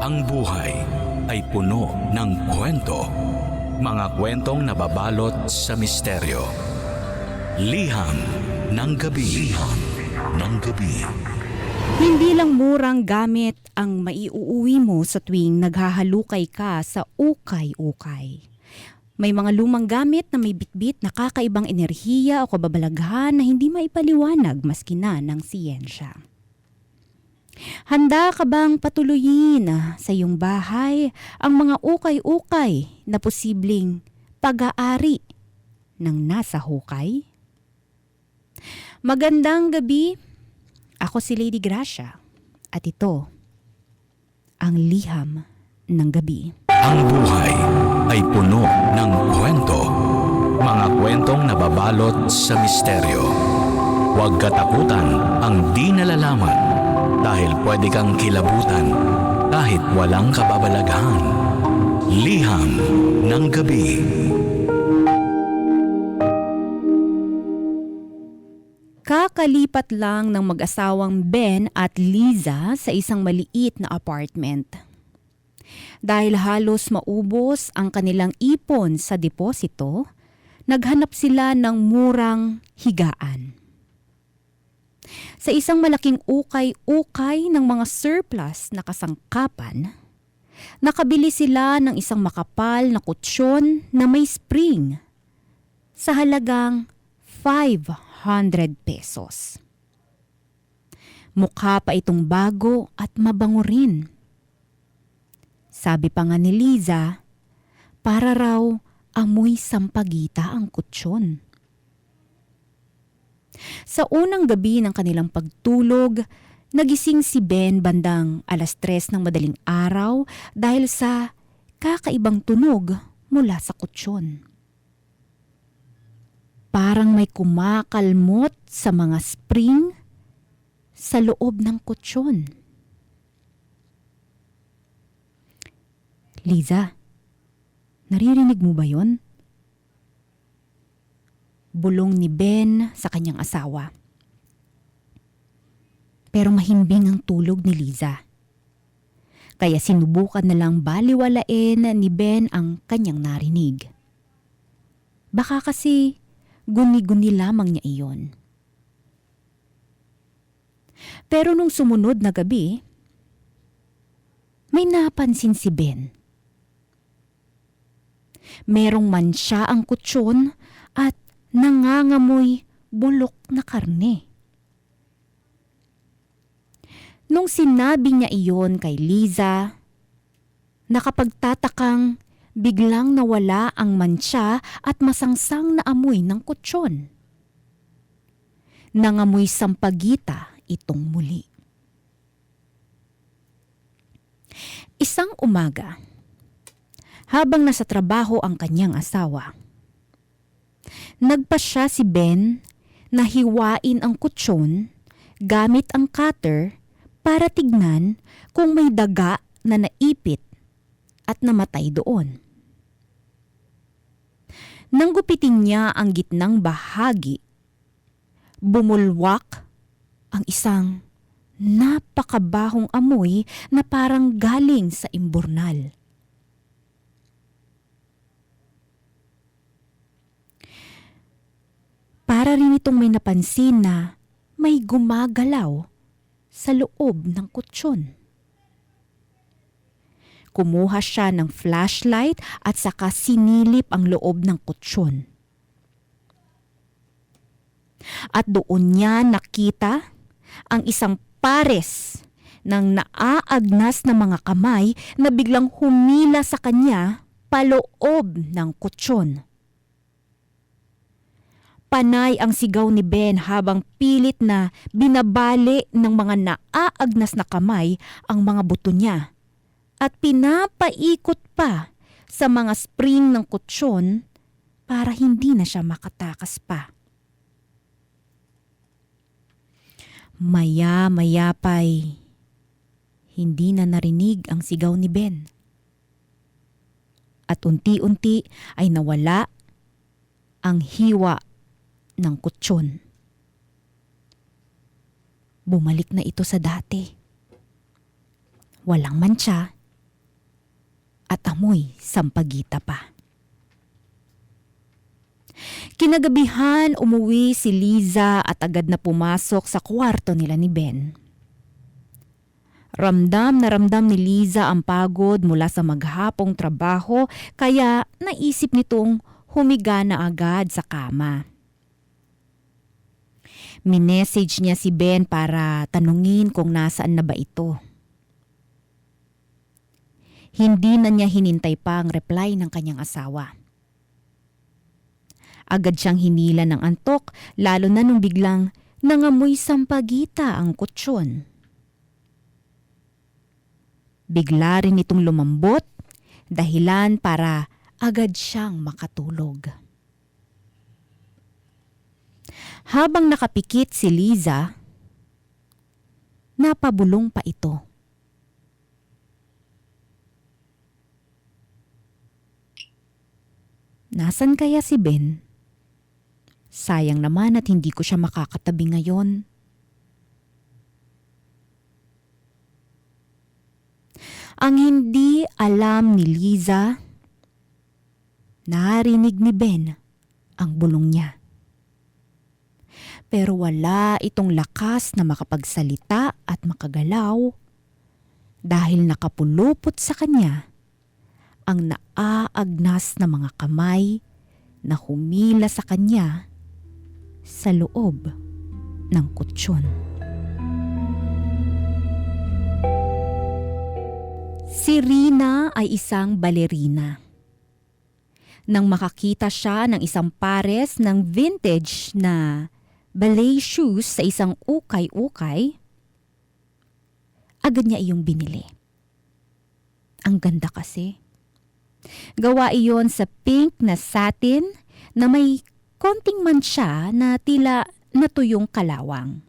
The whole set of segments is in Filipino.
Ang buhay ay puno ng kwento. Mga kwentong nababalot sa misteryo. Liham ng gabi. Liham ng gabi. Hindi lang murang gamit ang maiuuwi mo sa tuwing naghahalukay ka sa ukay-ukay. May mga lumang gamit na may bitbit na kakaibang enerhiya o kababalaghan na hindi maipaliwanag maski na ng siyensya. Handa ka bang patuloyin sa iyong bahay ang mga ukay-ukay na posibleng pag-aari ng nasa hukay? Magandang gabi, ako si Lady Gracia at ito ang Liham ng Gabi. Ang buhay ay puno ng kwento. Mga kwentong nababalot sa misteryo. Huwag katakutan ang di nalalaman dahil pwede kang kilabutan kahit walang kababalaghan. Liham ng gabi. Kakalipat lang ng mag-asawang Ben at Liza sa isang maliit na apartment. Dahil halos maubos ang kanilang ipon sa deposito, naghanap sila ng murang higaan. Sa isang malaking ukay-ukay ng mga surplus na kasangkapan, nakabili sila ng isang makapal na kutsyon na may spring sa halagang 500 pesos. Mukha pa itong bago at mabango rin. Sabi pa nga ni Liza, para raw amoy sampagita ang kutsyon. Sa unang gabi ng kanilang pagtulog, nagising si Ben bandang 3:00 ng madaling araw dahil sa kakaibang tunog mula sa kutsyon. Parang may kumakalmot sa mga spring sa loob ng kutsyon. Liza, naririnig mo ba yon? Bulong ni Ben sa kanyang asawa. Pero mahimbing ang tulog ni Liza. Kaya sinubukan na lang baliwalain ni Ben ang kanyang narinig. Baka kasi guni-guni lamang niya iyon. Pero nung sumunod na gabi, may napansin si Ben. Merong mansya ang kutsyon at nangangamoy bulok na karne. Nung sinabi niya iyon kay Liza, nakapagtatakang biglang nawala ang mansya at masangsang na amoy ng kutsyon. Nangamoy sampagita itong muli. Isang umaga, habang nasa trabaho ang kanyang asawa, nagpasya si Ben na hiwain ang kutsyon gamit ang cutter para tignan kung may daga na naipit at namatay doon. Nang gupitin niya ang gitnang bahagi, bumulwak ang isang napakabahong amoy na parang galing sa imburnal. Para rin itong may napansin na may gumagalaw sa loob ng kutsyon. Kumuha siya ng flashlight at saka sinilip ang loob ng kutsyon. At doon niya nakita ang isang pares ng naaagnas na mga kamay na biglang humila sa kanya paloob ng kutsyon. Panay ang sigaw ni Ben habang pilit na binabali ng mga naaagnas na kamay ang mga buto niya at pinapaikot pa sa mga spring ng kutsyon para hindi na siya makatakas pa. Maya-maya pa'y hindi na narinig ang sigaw ni Ben. At unti-unti ay nawala ang hiwa ng kutsyon. Bumalik na ito sa dati. Walang mantsa, at amoy sampagita pa. Kinagabihan umuwi si Liza at agad na pumasok sa kwarto nila ni Ben. Ramdam na ramdam ni Liza ang pagod mula sa maghapong trabaho kaya naisip nitong humiga na agad sa kama. Minessage niya si Ben para tanungin kung nasaan na ba ito. Hindi na niya hinintay pa ang reply ng kanyang asawa. Agad siyang hinila ng antok lalo na nung biglang nangamoy sampagita ang kutsyon. Bigla rin itong lumambot, dahilan para agad siyang makatulog. Habang nakapikit si Liza, napabulong pa ito. Nasaan kaya si Ben? Sayang naman at hindi ko siya makakatabi ngayon. Ang hindi alam ni Liza, narinig ni Ben ang bulong niya. Pero wala itong lakas na makapagsalita at makagalaw dahil nakapulupot sa kanya ang naaagnas na mga kamay na humila sa kanya sa loob ng kutsyon. Si Rina ay isang balerina. Nang makakita siya ng isang pares ng vintage na ballet shoes sa isang ukay-ukay, agad niya iyong binili. Ang ganda kasi. Gawa iyon sa pink na satin na may konting mancha na tila natuyong kalawang.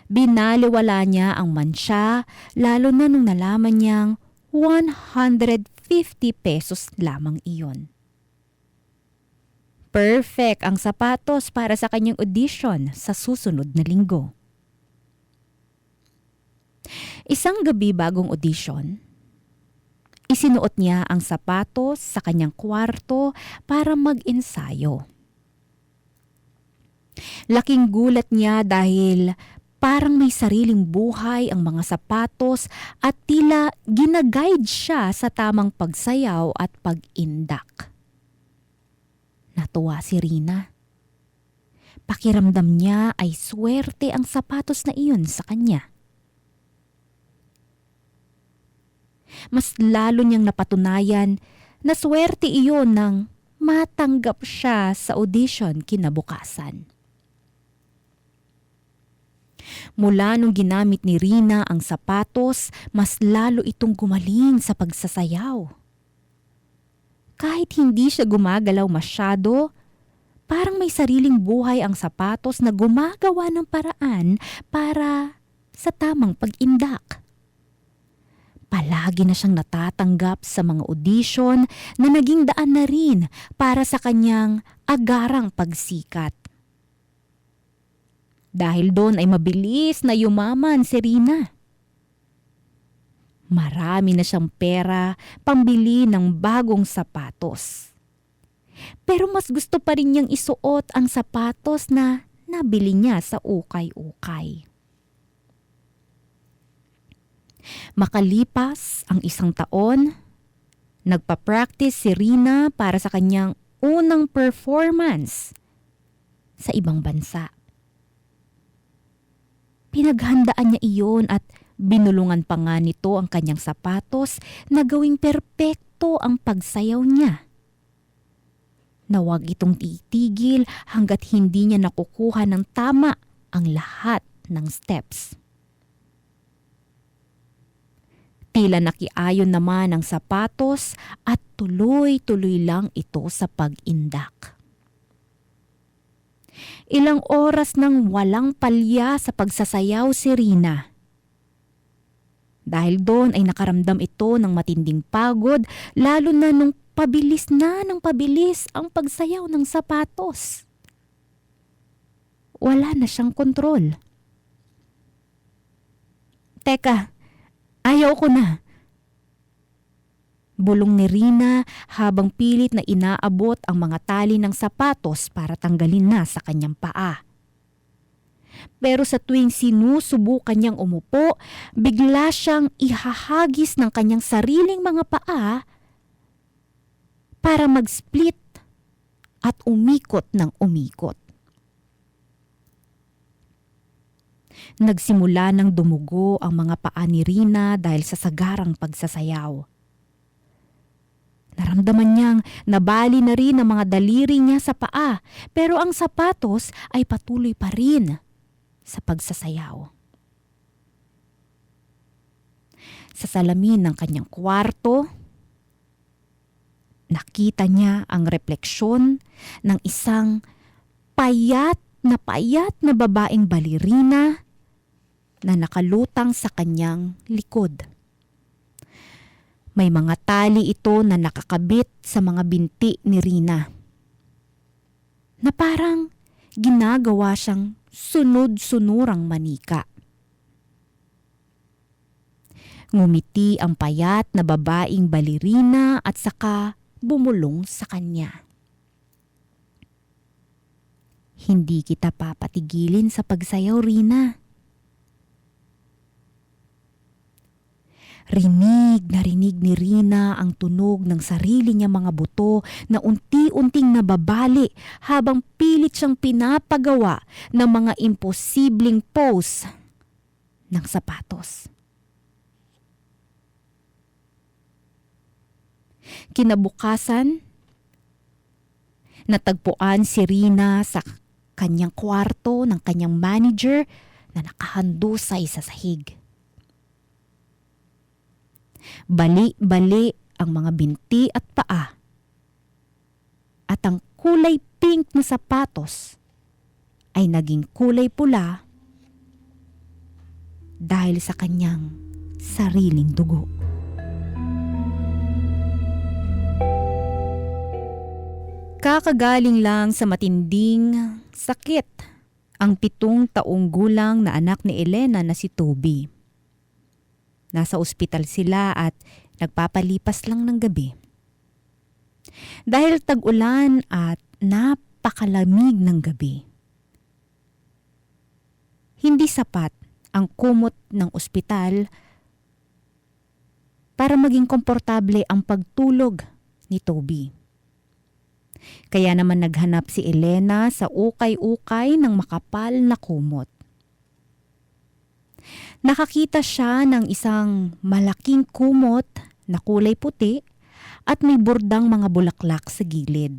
Binaliwala niya ang mancha lalo na nung nalaman niyang 150 pesos lamang iyon. Perfect ang sapatos para sa kanyang audition sa susunod na linggo. Isang gabi bagong audition, isinuot niya ang sapatos sa kanyang kwarto para mag-ensayo. Laking gulat niya dahil parang may sariling buhay ang mga sapatos at tila ginaguide siya sa tamang pagsayaw at pag-indak. Natuwa si Rina. Pakiramdam niya ay swerte ang sapatos na iyon sa kanya. Mas lalo niyang napatunayan na swerte iyon nang matanggap siya sa audition kinabukasan. Mula nung ginamit ni Rina ang sapatos, mas lalo itong gumaling sa pagsasayaw. Kahit hindi siya gumagalaw masyado, parang may sariling buhay ang sapatos na gumagawa ng paraan para sa tamang pag-indak. Palagi na siyang natatanggap sa mga audition na naging daan na rin para sa kanyang agarang pagsikat. Dahil doon ay mabilis na yumaman si Rina. Marami na siyang pera pambili ng bagong sapatos. Pero mas gusto pa rin niyang isuot ang sapatos na nabili niya sa ukay-ukay. Makalipas ang 1 taon, nagpa-practice si Rina para sa kanyang unang performance sa ibang bansa. Pinaghandaan niya iyon at binulungan pa nga nito ang kanyang sapatos na gawing perpekto ang pagsayaw niya. Na huwag itong titigil hanggat hindi niya nakukuha ng tama ang lahat ng steps. Tila nakiayon naman ang sapatos at tuloy-tuloy lang ito sa pag-indak. Ilang oras nang walang palya sa pagsasayaw si Rina. Dahil doon ay nakaramdam ito ng matinding pagod lalo na nung pabilis na ng pabilis ang pagsayaw ng sapatos. Wala na siyang kontrol. Teka, ayaw ko na. Bulong ni Rina habang pilit na inaabot ang mga tali ng sapatos para tanggalin na sa kanyang paa. Pero sa tuwing sinusubukan niyang umupo, bigla siyang ihahagis ng kanyang sariling mga paa para mag-split at umikot ng umikot. Nagsimula ng dumugo ang mga paa ni Rina dahil sa sagarang pagsasayaw. Naramdaman niyang nabali na rin ang mga daliri niya sa paa, pero ang sapatos ay patuloy pa rin sa pagsasayaw. Sa salamin ng kanyang kwarto, nakita niya ang refleksyon ng isang payat na babaeng balerina na nakalutang sa kanyang likod. May mga tali ito na nakakabit sa mga binti ni Rina, na parang ginagawa siyang sunod-sunurang manika. Ngumiti ang payat na babaeng balerina at saka bumulong sa kanya. Hindi kita papatigilin sa pagsayaw, Rina. Rinig ni Rina ang tunog ng sarili niya mga buto na unti-unting nababali habang pilit siyang pinapagawa ng mga imposibleng pose ng sapatos. Kinabukasan, natagpuan si Rina sa kanyang kwarto ng kanyang manager na nakahandusay sa sahig. Bali-bali ang mga binti at paa. At ang kulay pink na sapatos ay naging kulay pula dahil sa kanyang sariling dugo. Kakagaling lang sa matinding sakit ang 7 taong gulang na anak ni Elena na si Toby. Nasa ospital sila at nagpapalipas lang ng gabi. Dahil tag-ulan at napakalamig ng gabi, hindi sapat ang kumot ng ospital para maging komportable ang pagtulog ni Toby. Kaya naman naghanap si Elena sa ukay-ukay ng makapal na kumot. Nakakita siya ng isang malaking kumot na kulay puti at may bordang mga bulaklak sa gilid.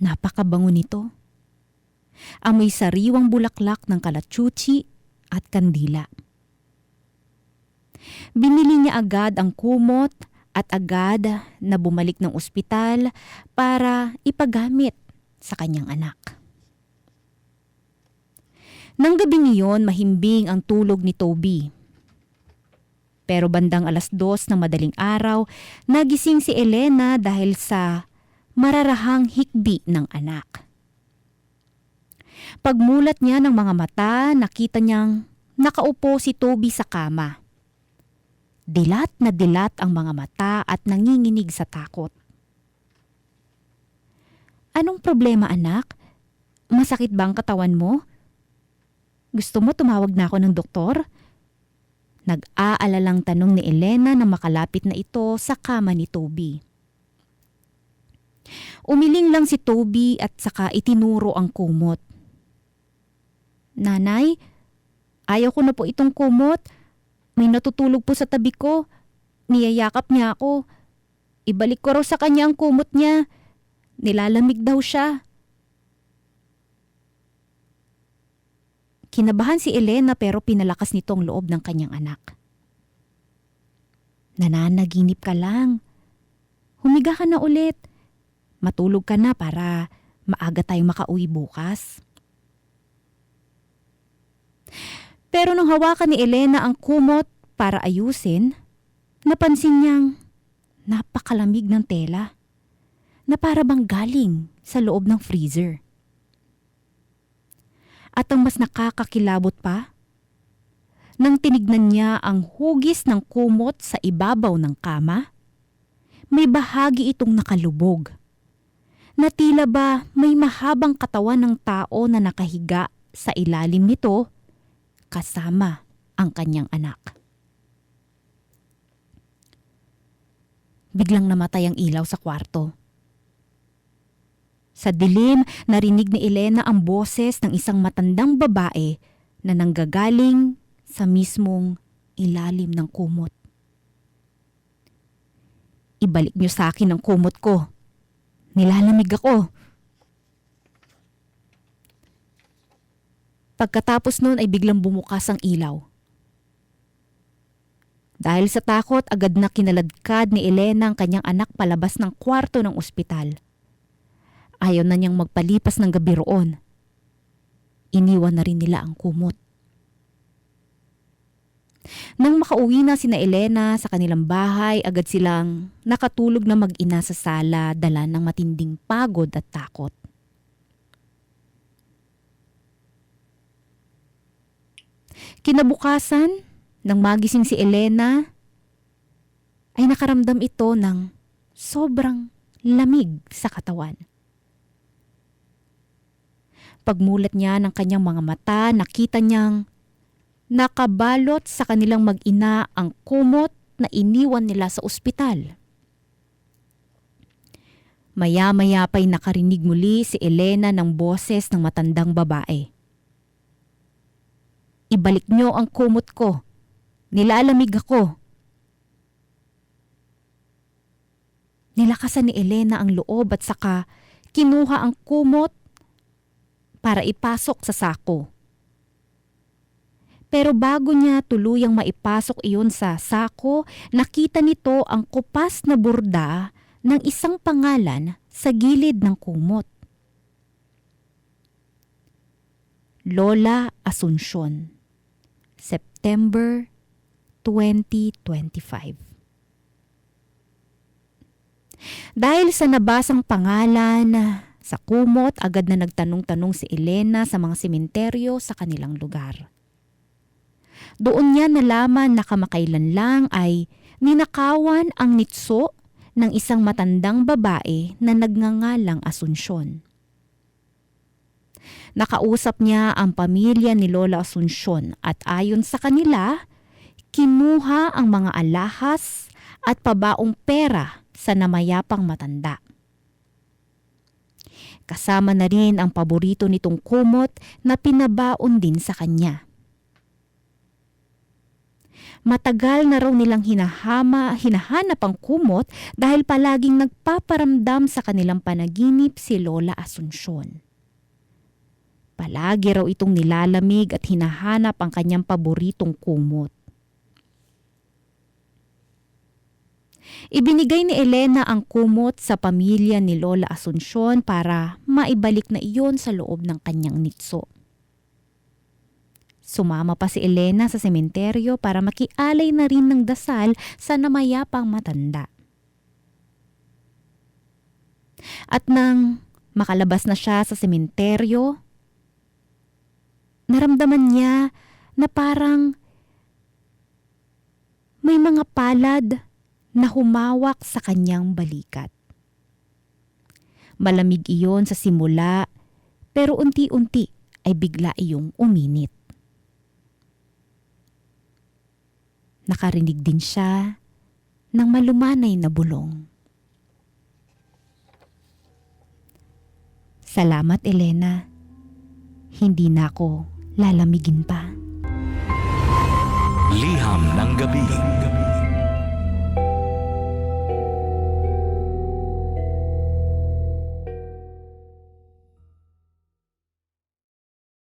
Napakabango nito. Amoy sariwang bulaklak ng kalachuchi at kandila. Binili niya agad ang kumot at agad na bumalik ng ospital para ipagamit sa kanyang anak. Nang gabing iyon, mahimbing ang tulog ni Toby. Pero bandang 2:00 ng madaling araw, nagising si Elena dahil sa mararahang hikbi ng anak. Pagmulat niya ng mga mata, nakita niyang nakaupo si Toby sa kama. Dilat na dilat ang mga mata at nanginginig sa takot. "Anong problema, anak? Masakit ba ang katawan mo? Gusto mo tumawag na ako ng doktor?" Nag-aalalang tanong ni Elena na makalapit na ito sa kama ni Toby. Umiling lang si Toby at saka itinuro ang kumot. "Nanay, ayaw ko na po itong kumot. May natutulog po sa tabi ko. Niyayakap niya ako. Ibalik ko raw sa kanya ang kumot niya. Nilalamig daw siya." Kinabahan si Elena pero pinalakas nito ang loob ng kanyang anak. "Nananaginip ka lang. Humiga ka na ulit. Matulog ka na para maaga tayong makauwi bukas." Pero nung hawakan ni Elena ang kumot para ayusin, napansin niyang napakalamig ng tela na para bang galing sa loob ng freezer. At ang mas nakakakilabot pa, Nang tinignan niya ang hugis ng kumot sa ibabaw ng kama, may bahagi itong nakalubog, na tila ba may mahabang katawan ng tao na nakahiga sa ilalim nito kasama ang kanyang anak. Biglang namatay ang ilaw sa kwarto. Sa dilim, narinig ni Elena ang boses ng isang matandang babae na nanggagaling sa mismong ilalim ng kumot. Ibalik niyo sa akin ang kumot ko. Nilalamig ako. Pagkatapos noon ay biglang bumukas ang ilaw. Dahil sa takot, agad na kinaladkad ni Elena ang kanyang anak palabas ng kwarto ng ospital. Ayaw na niyang magpalipas ng gabi roon. Iniwan na rin nila ang kumot. Nang makauwi na sina Elena sa kanilang bahay, agad silang nakatulog na mag-ina sa sala, dala ng matinding pagod at takot. Kinabukasan, nang magising si Elena, ay nakaramdam ito ng sobrang lamig sa katawan. Pagmulat niya ng kanyang mga mata, nakita niyang nakabalot sa kanilang mag-ina ang kumot na iniwan nila sa ospital. Maya-maya pa'y nakarinig muli si Elena ng boses ng matandang babae. Ibalik niyo ang kumot ko. Nilalamig ako. Nilakasan ni Elena ang loob at saka kinuha ang kumot para ipasok sa sako. Pero bago niya tuluyang maipasok iyon sa sako, nakita nito ang kupas na borda ng isang pangalan sa gilid ng kumot. Lola Asuncion, September 2025. Dahil sa nabasang pangalan sa kumot, agad na nagtanong-tanong si Elena sa mga sementeryo sa kanilang lugar. Doon niya nalaman na kamakailan lang ay ninakawan ang nitso ng isang matandang babae na nagngangalang Asuncion. Nakausap niya ang pamilya ni Lola Asuncion at ayon sa kanila, kinuha ang mga alahas at pabaong pera sa namayapang matanda. Kasama na rin ang paborito nitong kumot na pinabaon din sa kanya. Matagal na raw nilang hinahanap ang kumot dahil palaging nagpaparamdam sa kanilang panaginip si Lola Asuncion. Palagi raw itong nilalamig at hinahanap ang kanyang paboritong kumot. Ibinigay ni Elena ang kumot sa pamilya ni Lola Asuncion para maibalik na iyon sa loob ng kanyang nitso. Sumama pa si Elena sa sementeryo para makialay na rin ng dasal sa namayapang matanda. At nang makalabas na siya sa sementeryo, naramdaman niya na parang may mga palad na humawak sa kanyang balikat. Malamig iyon sa simula, pero unti-unti ay bigla iyong uminit. Nakarinig din siya ng malumanay na bulong. Salamat, Elena. Hindi na ako lalamigin pa. Liham ng gabi.